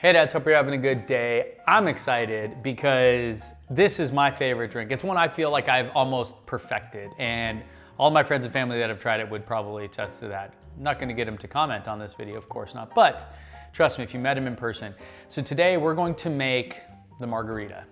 Hey dads, hope you're having a good day. I'm excited because this is my favorite drink. It's one I feel like I've almost perfected, and all my friends and family that have tried it would probably attest to that. I'm not gonna get them to comment on this video, of course not, but trust me, if you met him in person. So today we're going to make the margarita.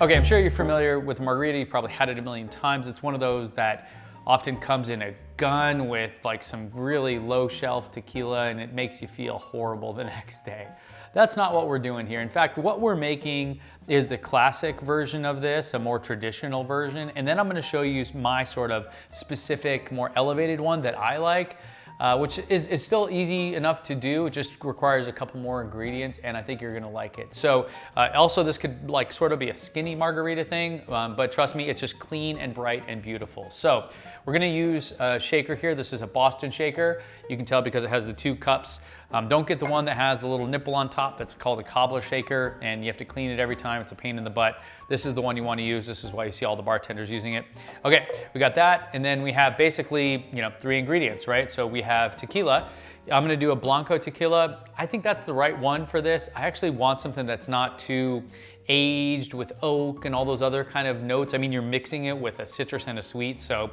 Okay, I'm sure you're familiar with margarita. You've probably had it a million times. It's one of those that often comes in a gun with like some really low shelf tequila and it makes you feel horrible the next day. That's not what we're doing here. In fact, what we're making is the classic version of this, a more traditional version. And then I'm gonna show you my sort of specific, more elevated one that I like, which is still easy enough to do. It just requires a couple more ingredients and I think you're gonna like it. So also this could like sort of be a skinny margarita thing, but trust me, it's just clean and bright and beautiful. So we're gonna use a shaker here. This is a Boston shaker. You can tell because it has the two cups. Don't get the one that has the little nipple on top. That's called a cobbler shaker and you have to clean it every time. It's a pain in the butt. This is the one you want to use. This is why you see all the bartenders using it. Okay, we got that. And then we have basically, three ingredients, right? So we have tequila. I'm gonna do a Blanco Tequila. I think that's the right one for this. I actually want something that's not too aged with oak and all those other kind of notes. I mean, you're mixing it with a citrus and a sweet, so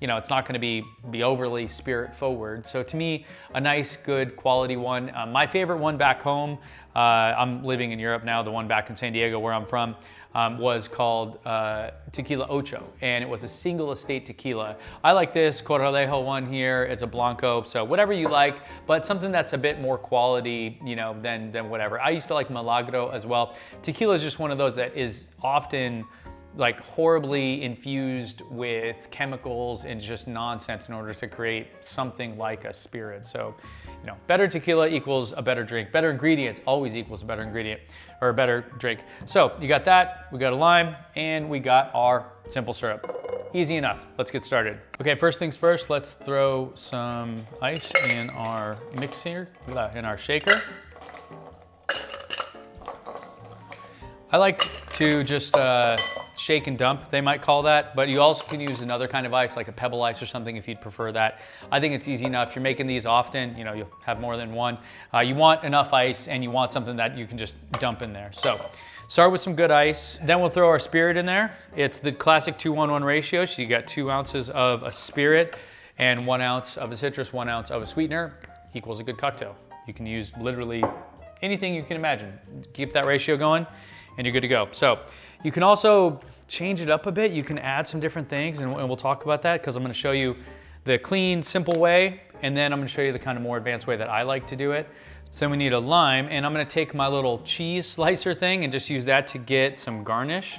it's not gonna be overly spirit forward. So to me, a nice, good quality one. My favorite one back home, I'm living in Europe now, the one back in San Diego where I'm from, was called Tequila Ocho, and it was a single estate tequila. I like this Corralejo one here. It's a Blanco, so whatever you like, but something that's a bit more quality, than whatever. I used to like Milagro as well. Tequila is just one of those that is often like horribly infused with chemicals and just nonsense in order to create something like a spirit. So, better tequila equals a better drink. Better ingredients always equals a better ingredient or a better drink. So you got that, we got a lime, and we got our simple syrup. Easy enough, let's get started. Okay, first things first, let's throw some ice in our mixer, in our shaker. I like to just shake and dump, they might call that, but you also can use another kind of ice, like a pebble ice or something if you'd prefer that. I think it's easy enough. You're making these often, you'll have more than one. You want enough ice and you want something that you can just dump in there. So start with some good ice. Then we'll throw our spirit in there. It's the classic 2-1-1 ratio. So you got 2 ounces of a spirit and 1 ounce of a citrus, 1 ounce of a sweetener equals a good cocktail. You can use literally anything you can imagine. Keep that ratio going and you're good to go. So you can also change it up a bit. You can add some different things and we'll talk about that because I'm gonna show you the clean, simple way, and then I'm gonna show you the kind of more advanced way that I like to do it. So then we need a lime, and I'm gonna take my little cheese slicer thing and just use that to get some garnish.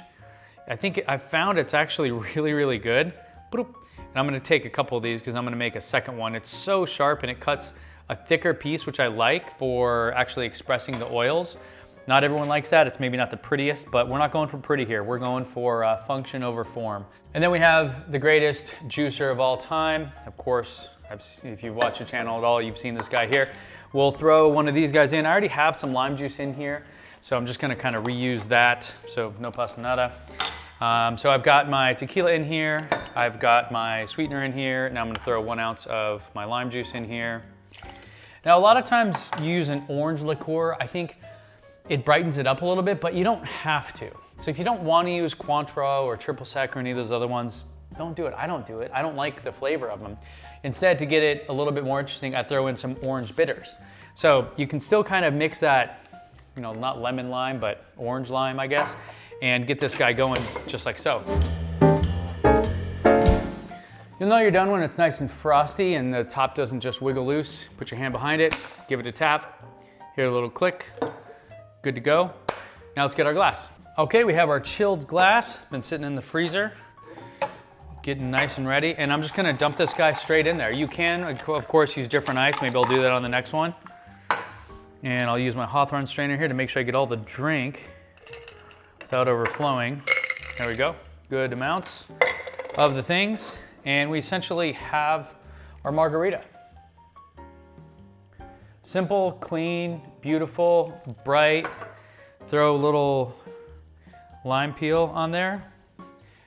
I think I found it's actually really, really good. And I'm gonna take a couple of these because I'm gonna make a second one. It's so sharp and it cuts a thicker piece, which I like for actually expressing the oils. Not everyone likes that. It's maybe not the prettiest, but we're not going for pretty here. We're going for function over form. And then we have the greatest juicer of all time. Of course, if you've watched the channel at all, you've seen this guy here. We'll throw one of these guys in. I already have some lime juice in here, so I'm just gonna kind of reuse that. So no pasa nada. So I've got my tequila in here. I've got my sweetener in here. Now I'm gonna throw 1 ounce of my lime juice in here. Now, a lot of times you use an orange liqueur. I think it brightens it up a little bit, but you don't have to. So if you don't want to use Cointreau or triple sec or any of those other ones, don't do it. I don't do it. I don't like the flavor of them. Instead, to get it a little bit more interesting, I throw in some orange bitters. So you can still kind of mix that, not lemon lime, but orange lime, I guess, and get this guy going just like so. You'll know you're done when it's nice and frosty and the top doesn't just wiggle loose. Put your hand behind it, give it a tap, hear a little click. Good to go. Now let's get our glass. Okay, we have our chilled glass. It's been sitting in the freezer, getting nice and ready. And I'm just gonna dump this guy straight in there. You can, of course, use different ice. Maybe I'll do that on the next one. And I'll use my Hawthorne strainer here to make sure I get all the drink without overflowing. There we go, good amounts of the things. And we essentially have our margarita. Simple, clean, beautiful, bright. Throw a little lime peel on there.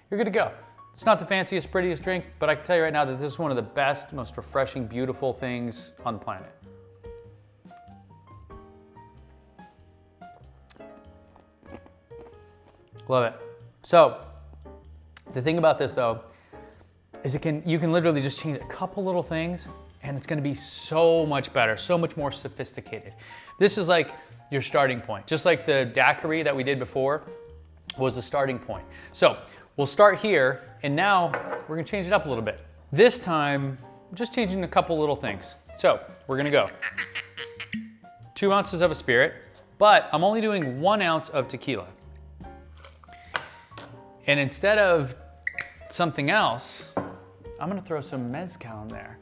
You're good to go. It's not the fanciest, prettiest drink, but I can tell you right now that this is one of the best, most refreshing, beautiful things on the planet. Love it. So, the thing about this though, is you can literally just change a couple little things and it's gonna be so much better, so much more sophisticated. This is like your starting point. Just like the daiquiri that we did before was the starting point. So we'll start here and now we're gonna change it up a little bit. This time, I'm just changing a couple little things. So we're gonna go 2 ounces of a spirit, but I'm only doing 1 ounce of tequila. And instead of something else, I'm gonna throw some mezcal in there.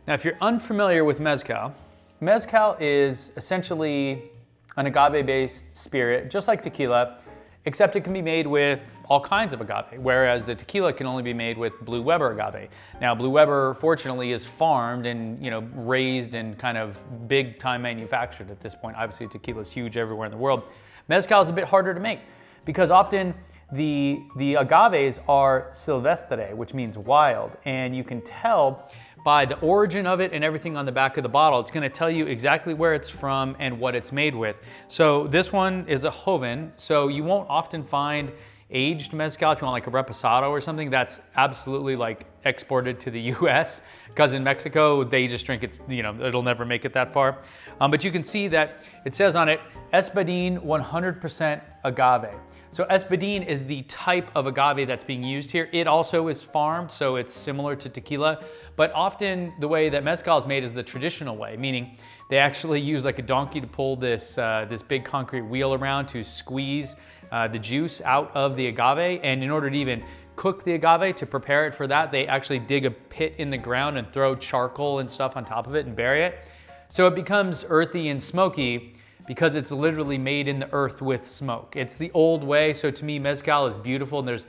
Now, if you're unfamiliar with mezcal, mezcal is essentially an agave-based spirit, just like tequila, except it can be made with all kinds of agave, whereas the tequila can only be made with Blue Weber agave. Now, Blue Weber, fortunately, is farmed and raised and kind of big time manufactured at this point. Obviously, tequila is huge everywhere in the world. Mezcal is a bit harder to make because often the agaves are silvestre, which means wild, and you can tell by the origin of it and everything on the back of the bottle. It's gonna tell you exactly where it's from and what it's made with. So this one is a Joven, so you won't often find aged mezcal if you want like a reposado or something that's absolutely like exported to the US, because in Mexico they just drink it, it'll never make it that far. But you can see that it says on it, Espadin 100% agave. So Espadin is the type of agave that's being used here. It also is farmed, so it's similar to tequila, but often the way that mezcal is made is the traditional way, meaning they actually use like a donkey to pull this, this big concrete wheel around to squeeze the juice out of the agave. And in order to even cook the agave, to prepare it for that, they actually dig a pit in the ground and throw charcoal and stuff on top of it and bury it. So it becomes earthy and smoky, because it's literally made in the earth with smoke. It's the old way, so to me, mezcal is beautiful, and there's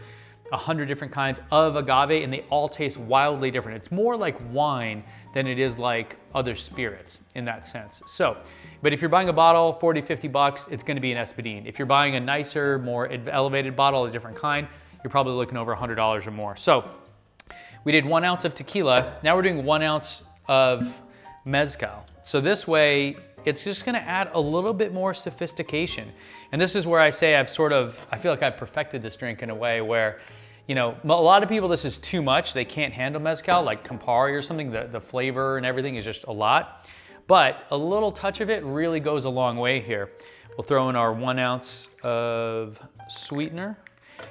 100 different kinds of agave, and they all taste wildly different. It's more like wine than it is like other spirits in that sense. So, but if you're buying a bottle, 40, 50 bucks, it's gonna be an Espadin. If you're buying a nicer, more elevated bottle, a different kind, you're probably looking over $100 or more. So, we did 1 ounce of tequila, now we're doing 1 ounce of mezcal. So this way, it's just gonna add a little bit more sophistication. And this is where I say I feel like I've perfected this drink in a way where, a lot of people, this is too much. They can't handle mezcal, like Campari or something. The flavor and everything is just a lot. But a little touch of it really goes a long way here. We'll throw in our 1 ounce of sweetener.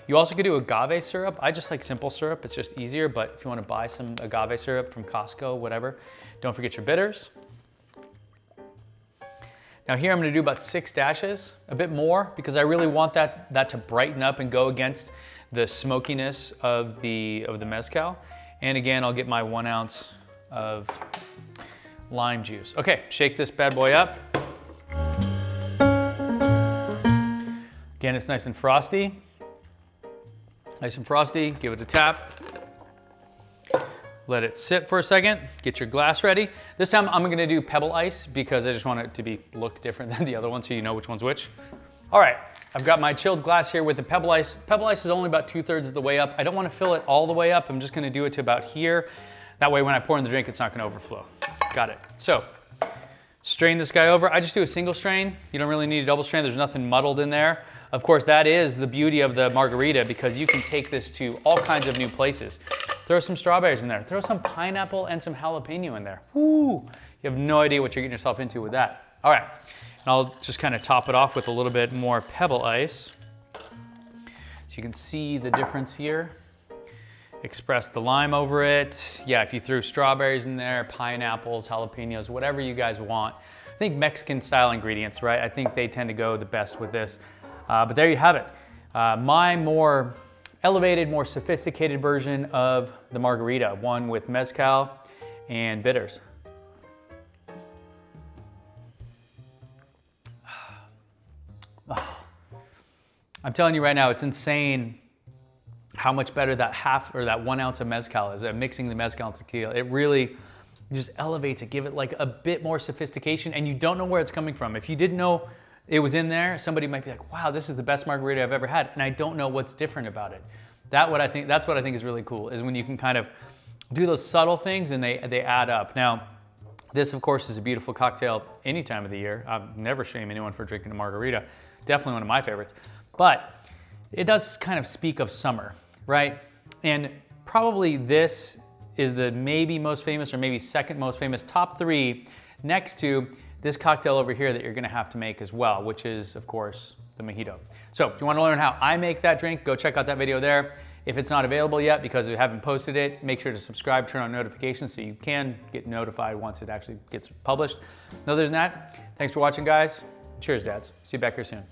You also could do agave syrup. I just like simple syrup, it's just easier. But if you wanna buy some agave syrup from Costco, whatever, don't forget your bitters. Now here I'm gonna do about 6 dashes, a bit more, because I really want that to brighten up and go against the smokiness of the mezcal. And again, I'll get my 1 ounce of lime juice. Okay, shake this bad boy up. Again, it's nice and frosty. Nice and frosty, give it a tap. Let it sit for a second, get your glass ready. This time I'm gonna do pebble ice because I just want it to look different than the other one so you know which one's which. All right, I've got my chilled glass here with the pebble ice. Pebble ice is only about 2/3 of the way up. I don't wanna fill it all the way up. I'm just gonna do it to about here. That way when I pour in the drink, it's not gonna overflow. Got it. So, strain this guy over. I just do a single strain. You don't really need a double strain. There's nothing muddled in there. Of course, that is the beauty of the margarita because you can take this to all kinds of new places. Throw some strawberries in there. Throw some pineapple and some jalapeno in there. Woo! You have no idea what you're getting yourself into with that. All right, and I'll just kind of top it off with a little bit more pebble ice. So you can see the difference here. Express the lime over it. Yeah, if you threw strawberries in there, pineapples, jalapenos, whatever you guys want. I think Mexican style ingredients, right? I think they tend to go the best with this. But there you have it. My more elevated, more sophisticated version of the margarita, one with mezcal and bitters. I'm telling you right now, it's insane how much better that 1 ounce of mezcal is at mixing the mezcal and tequila. It really just elevates it, give it like a bit more sophistication, and you don't know where it's coming from. If you didn't know it was in there, somebody might be like, wow, this is the best margarita I've ever had, and I don't know what's different about it. That's what I think is really cool, is when you can kind of do those subtle things and they add up. Now, this of course is a beautiful cocktail any time of the year. I've never shame anyone for drinking a margarita. Definitely one of my favorites. But it does kind of speak of summer, right? And probably this is the maybe most famous or maybe second most famous, top 3, next to this cocktail over here that you're gonna have to make as well, which is of course the mojito. So if you wanna learn how I make that drink, go check out that video there. If it's not available yet because we haven't posted it, make sure to subscribe, turn on notifications so you can get notified once it actually gets published. Other than that, thanks for watching, guys. Cheers, dads. See you back here soon.